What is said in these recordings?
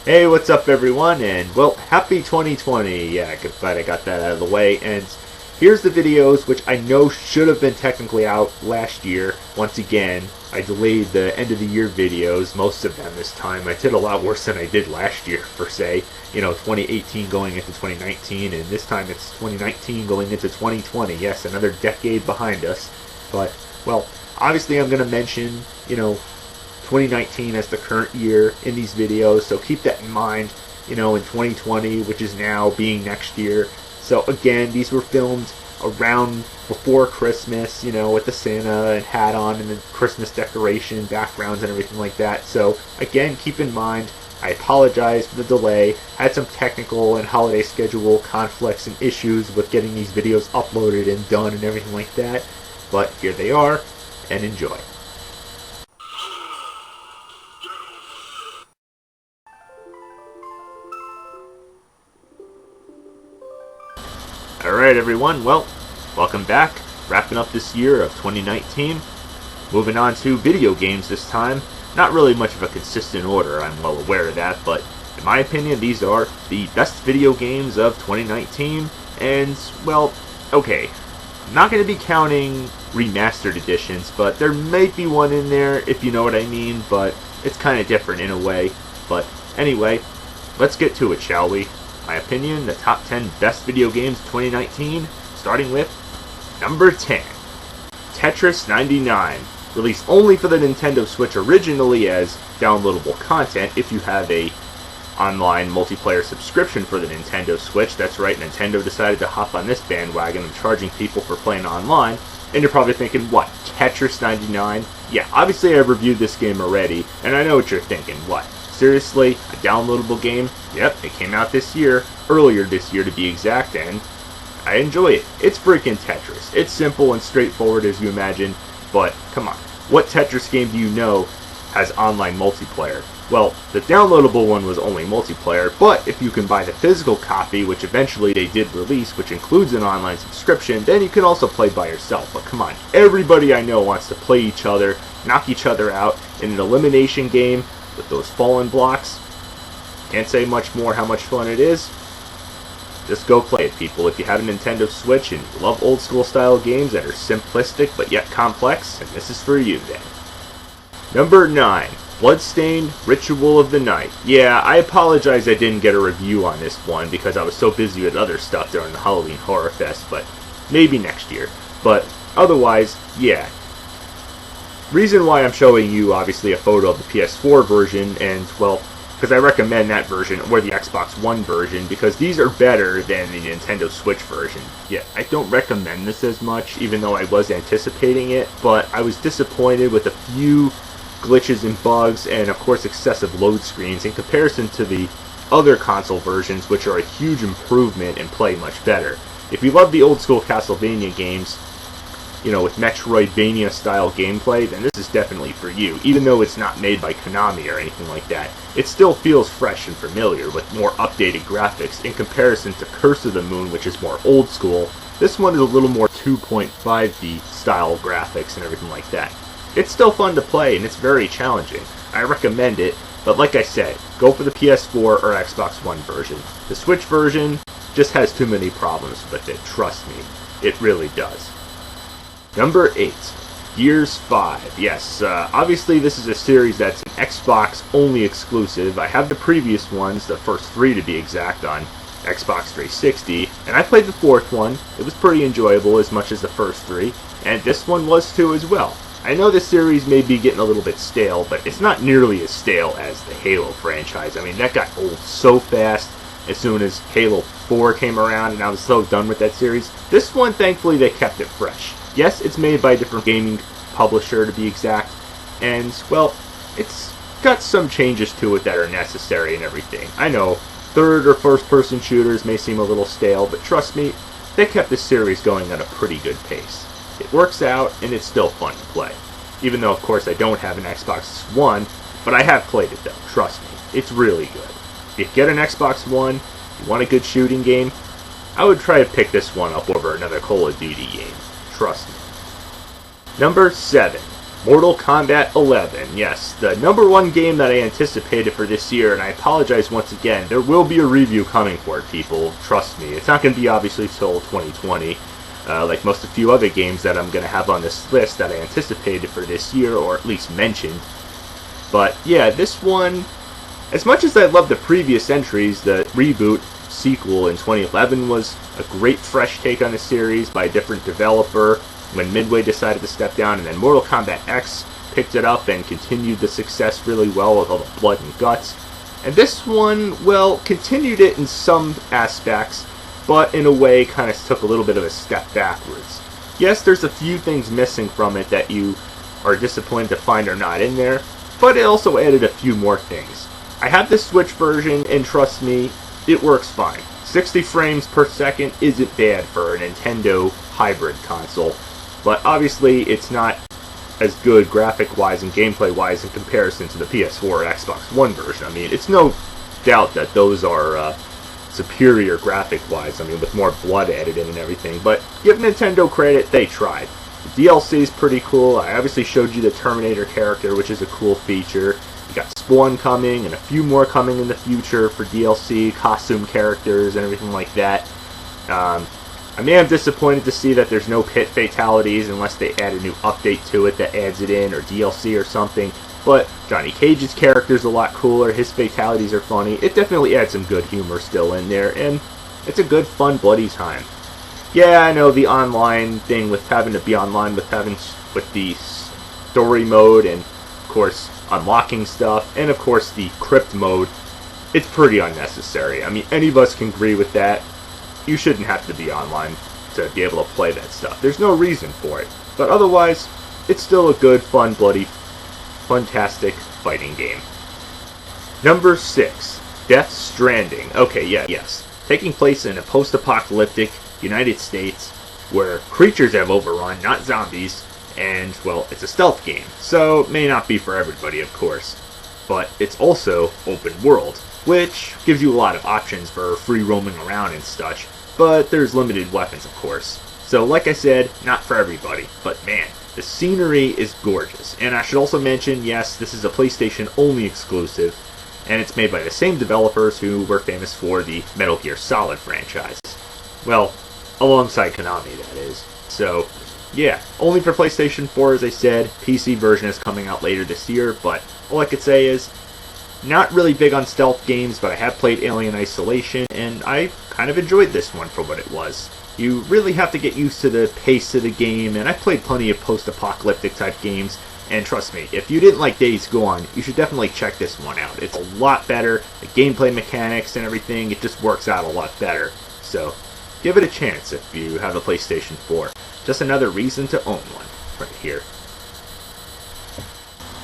Hey, what's up everyone, and well, happy 2020. Yeah, glad I got that out of the way. And here's the videos which I know should have been technically out last year. Once again, I delayed the end of the year videos, most of them this time. I did a lot worse than I did last year, per se. 2018 going into 2019, and this time it's 2019 going into 2020. Yes, another decade behind us. But, well, obviously I'm going to mention, 2019 as the current year in these videos, so keep that in mind, in 2020, which is now being next year. So again, these were filmed around before Christmas, with the Santa and hat on and the Christmas decoration, backgrounds and everything like that. So again, keep in mind, I apologize for the delay, had some technical and holiday schedule conflicts and issues with getting these videos uploaded and done and everything like that, but here they are, and enjoy. Alright everyone, well, welcome back. Wrapping up this year of 2019. Moving on to video games this time. Not really much of a consistent order, I'm well aware of that, but in my opinion these are the best video games of 2019. And, well, okay, I'm not going to be counting remastered editions, but there might be one in there if you know what I mean, but it's kind of different in a way. But anyway, let's get to it, shall we? My opinion, the top 10 best video games of 2019, starting with number 10, Tetris 99. Released only for the Nintendo Switch originally as downloadable content if you have a online multiplayer subscription for the Nintendo Switch. That's right, Nintendo decided to hop on this bandwagon of charging people for playing online. And you're probably thinking, what, Tetris 99? Yeah, obviously I've reviewed this game already, and I know what you're thinking, what? Seriously, a downloadable game? Yep, it came out this year, earlier this year to be exact, and I enjoy it. It's freaking Tetris. It's simple and straightforward as you imagine, but come on, what Tetris game do you know has online multiplayer? Well, the downloadable one was only multiplayer, but if you can buy the physical copy, which eventually they did release, which includes an online subscription, then you can also play by yourself. But come on, everybody I know wants to play each other, knock each other out in an elimination game with those fallen blocks. Can't say much more how much fun it is. Just go play it, people. If you have a Nintendo Switch and you love old school style games that are simplistic but yet complex, then this is for you then. Number 9. Bloodstained Ritual of the Night. Yeah, I apologize I didn't get a review on this one because I was so busy with other stuff during the Halloween Horror Fest, but maybe next year. But otherwise, yeah. Reason why I'm showing you, obviously, a photo of the PS4 version, and, well, because I recommend that version, or the Xbox One version, because these are better than the Nintendo Switch version. Yeah, I don't recommend this as much, even though I was anticipating it, but I was disappointed with a few glitches and bugs, and of course excessive load screens in comparison to the other console versions, which are a huge improvement and play much better. If you love the old school Castlevania games, with Metroidvania style gameplay, then this is definitely for you. Even though it's not made by Konami or anything like that, it still feels fresh and familiar with more updated graphics in comparison to Curse of the Moon, which is more old school. This one is a little more 2.5D style graphics and everything like that. It's still fun to play and it's very challenging. I recommend it, but like I said, go for the PS4 or Xbox One version. The Switch version just has too many problems with it, trust me. It really does. Number 8, Gears 5. Yes, obviously this is a series that's an Xbox only exclusive. I have the previous ones, the first 3 to be exact, on Xbox 360, and I played the 4th one. It was pretty enjoyable as much as the first 3, and this one was too as well. I know this series may be getting a little bit stale, but it's not nearly as stale as the Halo franchise. I mean, that got old so fast as soon as Halo 4 came around, and I was so done with that series. This one, thankfully, they kept it fresh. Yes, it's made by a different gaming publisher to be exact, and, well, it's got some changes to it that are necessary and everything. I know, third or first person shooters may seem a little stale, but trust me, they kept this series going at a pretty good pace. It works out, and it's still fun to play. Even though, of course, I don't have an Xbox One, but I have played it though, trust me. It's really good. If you get an Xbox One, you want a good shooting game, I would try to pick this one up over another Call of Duty game. Trust me. Number 7. Mortal Kombat 11, yes, the number one game that I anticipated for this year, and I apologize once again, there will be a review coming for it, people, trust me. It's not going to be obviously till 2020, like most of a few other games that I'm going to have on this list that I anticipated for this year, or at least mentioned. But yeah, this one, as much as I love the previous entries, the reboot sequel in 2011 was a great fresh take on the series by a different developer, when Midway decided to step down, and then Mortal Kombat X picked it up and continued the success really well with all the blood and guts. And this one, well, continued it in some aspects, but in a way kind of took a little bit of a step backwards. Yes, there's a few things missing from it that you are disappointed to find are not in there, but it also added a few more things. I have the Switch version, and trust me, it works fine. 60 frames per second isn't bad for a Nintendo hybrid console. But obviously, it's not as good graphic-wise and gameplay-wise in comparison to the PS4 or Xbox One version. I mean, it's no doubt that those are superior graphic-wise, I mean, with more blood added in and everything. But give Nintendo credit, they tried. The DLC is pretty cool. I obviously showed you the Terminator character, which is a cool feature. You got Spawn coming, and a few more coming in the future for DLC, costume characters, and everything like that. I mean, I'm disappointed to see that there's no pit fatalities unless they add a new update to it that adds it in, or DLC or something. But Johnny Cage's character's a lot cooler, his fatalities are funny. It definitely adds some good humor still in there, and it's a good, fun, bloody time. Yeah, I know the online thing with having to be online with the story mode, and of course unlocking stuff, and of course the crypt mode, it's pretty unnecessary. I mean, any of us can agree with that. You shouldn't have to be online to be able to play that stuff. There's no reason for it. But otherwise, it's still a good, fun, bloody, fantastic fighting game. Number 6, Death Stranding. Okay, yes. Taking place in a post-apocalyptic United States where creatures have overrun, not zombies, and, well, it's a stealth game. So, it may not be for everybody, of course. But it's also open world, which gives you a lot of options for free roaming around and such, but there's limited weapons, of course. So, like I said, not for everybody, but man, the scenery is gorgeous. And I should also mention, yes, this is a PlayStation-only exclusive, and it's made by the same developers who were famous for the Metal Gear Solid franchise. Well, alongside Konami, that is. So, yeah, only for PlayStation 4, as I said. PC version is coming out later this year, but all I could say is, not really big on stealth games, but I have played Alien Isolation, and I kind of enjoyed this one for what it was. You really have to get used to the pace of the game, and I played plenty of post-apocalyptic type games, and trust me, if you didn't like Days Gone, you should definitely check this one out. It's a lot better, the gameplay mechanics and everything, it just works out a lot better. So, give it a chance if you have a PlayStation 4. Just another reason to own one, right here.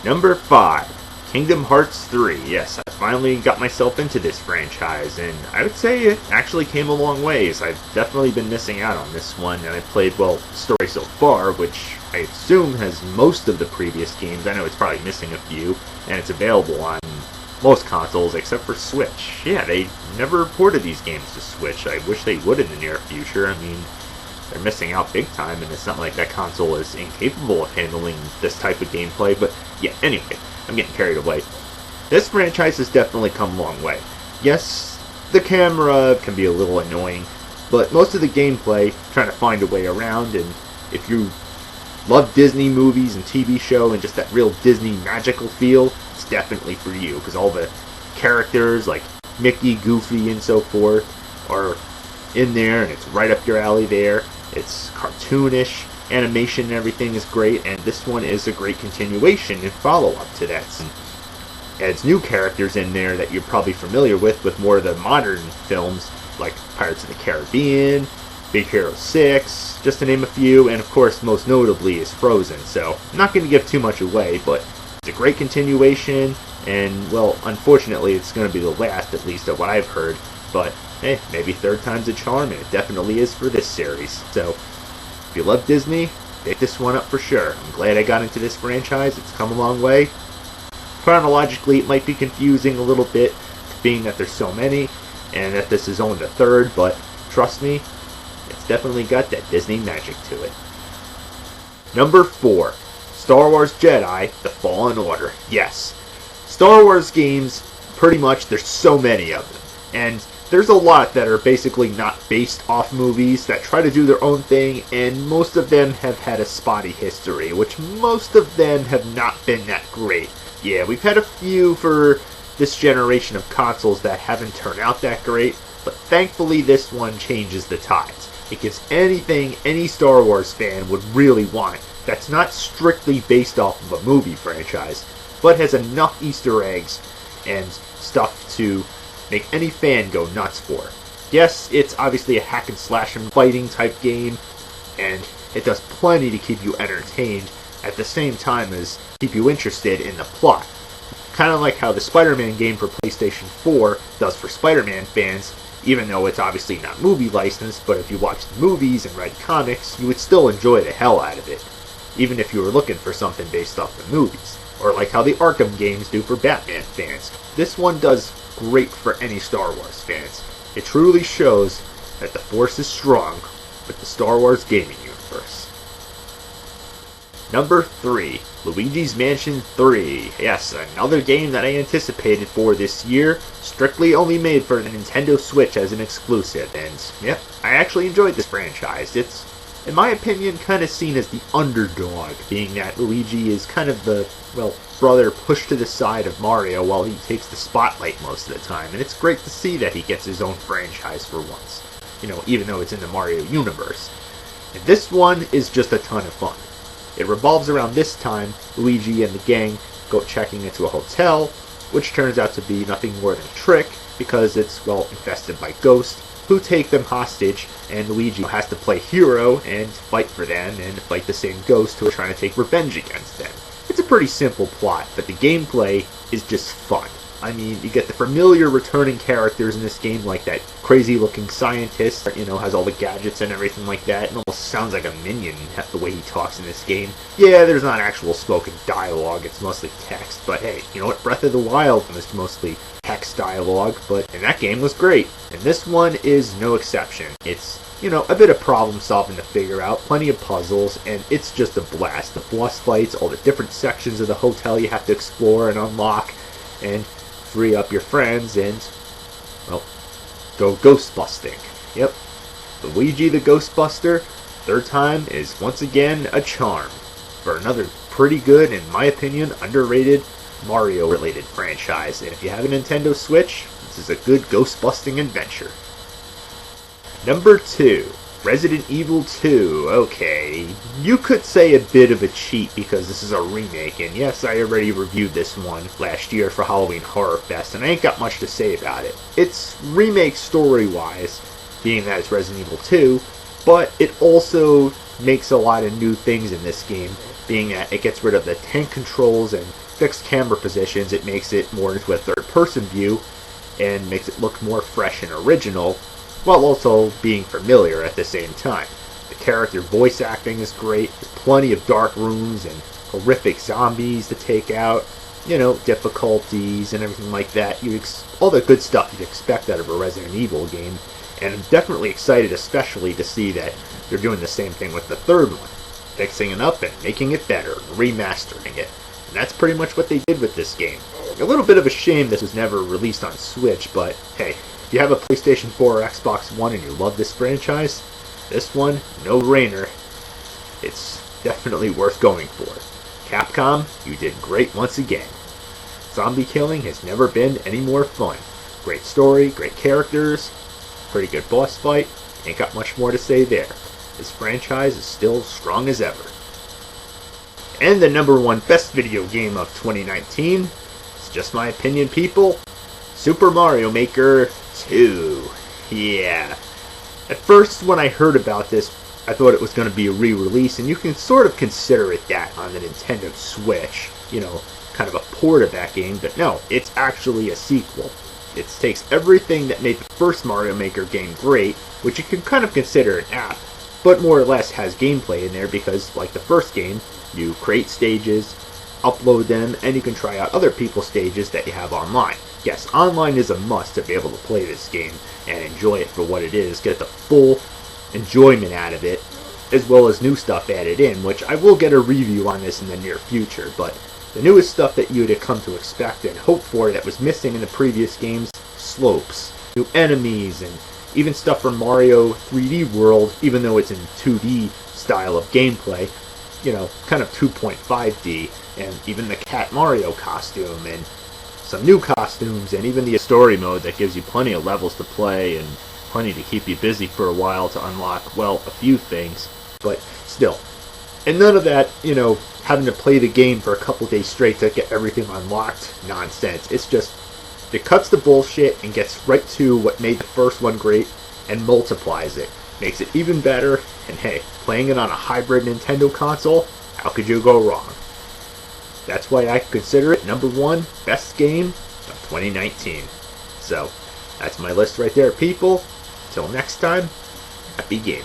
Number 5. Kingdom Hearts 3. Yes, I finally got myself into this franchise, and I would say it actually came a long ways. I've definitely been missing out on this one, and I played, well, the story so far, which I assume has most of the previous games. I know it's probably missing a few, and it's available on most consoles except for Switch. Yeah, they never ported these games to Switch. I wish they would in the near future. I mean, they're missing out big time, and it's not like that console is incapable of handling this type of gameplay, but yeah, anyway. I'm getting carried away. This franchise has definitely come a long way. Yes, the camera can be a little annoying, but most of the gameplay, trying to find a way around, and if you love Disney movies and TV show and just that real Disney magical feel, it's definitely for you, because all the characters like Mickey, Goofy, and so forth are in there, and it's right up your alley there. It's cartoonish. Animation and everything is great, and this one is a great continuation and follow-up to that. It adds new characters in there that you're probably familiar with more of the modern films, like Pirates of the Caribbean, Big Hero 6, just to name a few, and of course, most notably is Frozen. So, I'm not going to give too much away, but it's a great continuation, and, well, unfortunately, it's going to be the last, at least of what I've heard, but, hey, maybe third time's a charm, and it definitely is for this series. So, if you love Disney, pick this one up for sure. I'm glad I got into this franchise. It's come a long way. Chronologically, it might be confusing a little bit, being that there's so many, and that this is only the third, but trust me, it's definitely got that Disney magic to it. Number 4. Star Wars Jedi: The Fallen Order. Yes. Star Wars games, pretty much, there's so many of them. And there's a lot that are basically not based off movies, that try to do their own thing, and most of them have had a spotty history, which most of them have not been that great. Yeah, we've had a few for this generation of consoles that haven't turned out that great, but thankfully this one changes the tides. It gives anything any Star Wars fan would really want that's not strictly based off of a movie franchise, but has enough Easter eggs and stuff to make any fan go nuts for. Yes, it's obviously a hack and slash and fighting type game, and it does plenty to keep you entertained at the same time as keep you interested in the plot. Kind of like how the Spider-Man game for PlayStation 4 does for Spider-Man fans, even though it's obviously not movie licensed, but if you watch the movies and read comics, you would still enjoy the hell out of it, even if you were looking for something based off the movies. Or like how the Arkham games do for Batman fans. This one does great for any Star Wars fans. It truly shows that the Force is strong with the Star Wars gaming universe. Number 3, Luigi's Mansion 3. Yes, another game that I anticipated for this year, strictly only made for the Nintendo Switch as an exclusive, and yep, I actually enjoyed this franchise. It's, in my opinion, kind of seen as the underdog, being that Luigi is kind of the, well, brother pushed to the side of Mario while he takes the spotlight most of the time, and it's great to see that he gets his own franchise for once, you know, even though it's in the Mario universe. And this one is just a ton of fun. It revolves around this time, Luigi and the gang go checking into a hotel, which turns out to be nothing more than a trick, because it's, well, infested by ghosts, who take them hostage, and Luigi has to play hero and fight for them, and fight the same ghosts who are trying to take revenge against them. It's a pretty simple plot, but the gameplay is just fun. I mean, you get the familiar returning characters in this game, like that crazy-looking scientist that, you know, has all the gadgets and everything like that, and almost sounds like a minion, the way he talks in this game. Yeah, there's not actual spoken dialogue, it's mostly text, but hey, you know what, Breath of the Wild was mostly text dialogue, but and that game was great, and this one is no exception. It's, you know, a bit of problem solving to figure out, plenty of puzzles, and it's just a blast. The boss fights, all the different sections of the hotel you have to explore and unlock, and free up your friends, and, well, go ghost busting. Yep, Luigi the Ghostbuster, third time is once again a charm for another pretty good, in my opinion, underrated Mario-related franchise. And if you have a Nintendo Switch, this is a good ghost-busting adventure. Number 2, Resident Evil 2. Okay, you could say a bit of a cheat because this is a remake, and yes, I already reviewed this one last year for Halloween Horror Fest, and I ain't got much to say about it. It's remake story-wise, being that it's Resident Evil 2, but it also makes a lot of new things in this game, being that it gets rid of the tank controls and fixed camera positions. It makes it more into a third-person view, and makes it look more fresh and original, while also being familiar at the same time. The character voice acting is great, there's plenty of dark rooms and horrific zombies to take out, you know, difficulties and everything like that. All the good stuff you'd expect out of a Resident Evil game, and I'm definitely excited especially to see that they're doing the same thing with the third one, fixing it up and making it better, remastering it. And that's pretty much what they did with this game. A little bit of a shame this was never released on Switch, but hey, if you have a PlayStation 4 or Xbox One and you love this franchise, this one, no-brainer. It's definitely worth going for. Capcom, you did great once again. Zombie killing has never been any more fun. Great story, great characters, pretty good boss fight, ain't got much more to say there. This franchise is still strong as ever. And the number 1 best video game of 2019, it's just my opinion, people, Super Mario Maker 2. Yeah. At first, when I heard about this, I thought it was going to be a re-release, and you can sort of consider it that on the Nintendo Switch. You know, kind of a port of that game, but no, it's actually a sequel. It takes everything that made the first Mario Maker game great, which you can kind of consider an app, but more or less has gameplay in there because, like the first game, you create stages, upload them, and you can try out other people's stages that you have online. Yes, online is a must to be able to play this game and enjoy it for what it is, get the full enjoyment out of it, as well as new stuff added in, which I will get a review on this in the near future, but the newest stuff that you would come to expect and hope for that was missing in the previous games, slopes, new enemies, and even stuff from Mario 3D World, even though it's in 2D style of gameplay, kind of 2.5D, and even the Cat Mario costume, and some new costumes, and even the story mode that gives you plenty of levels to play, and plenty to keep you busy for a while to unlock, well, a few things, but still. And none of that, having to play the game for a couple days straight to get everything unlocked nonsense. It's just, it cuts the bullshit and gets right to what made the first one great and multiplies it. Makes it even better, and hey, playing it on a hybrid Nintendo console, how could you go wrong? That's why I consider it number one best game of 2019. So, that's my list right there, people. Till next time, happy gaming.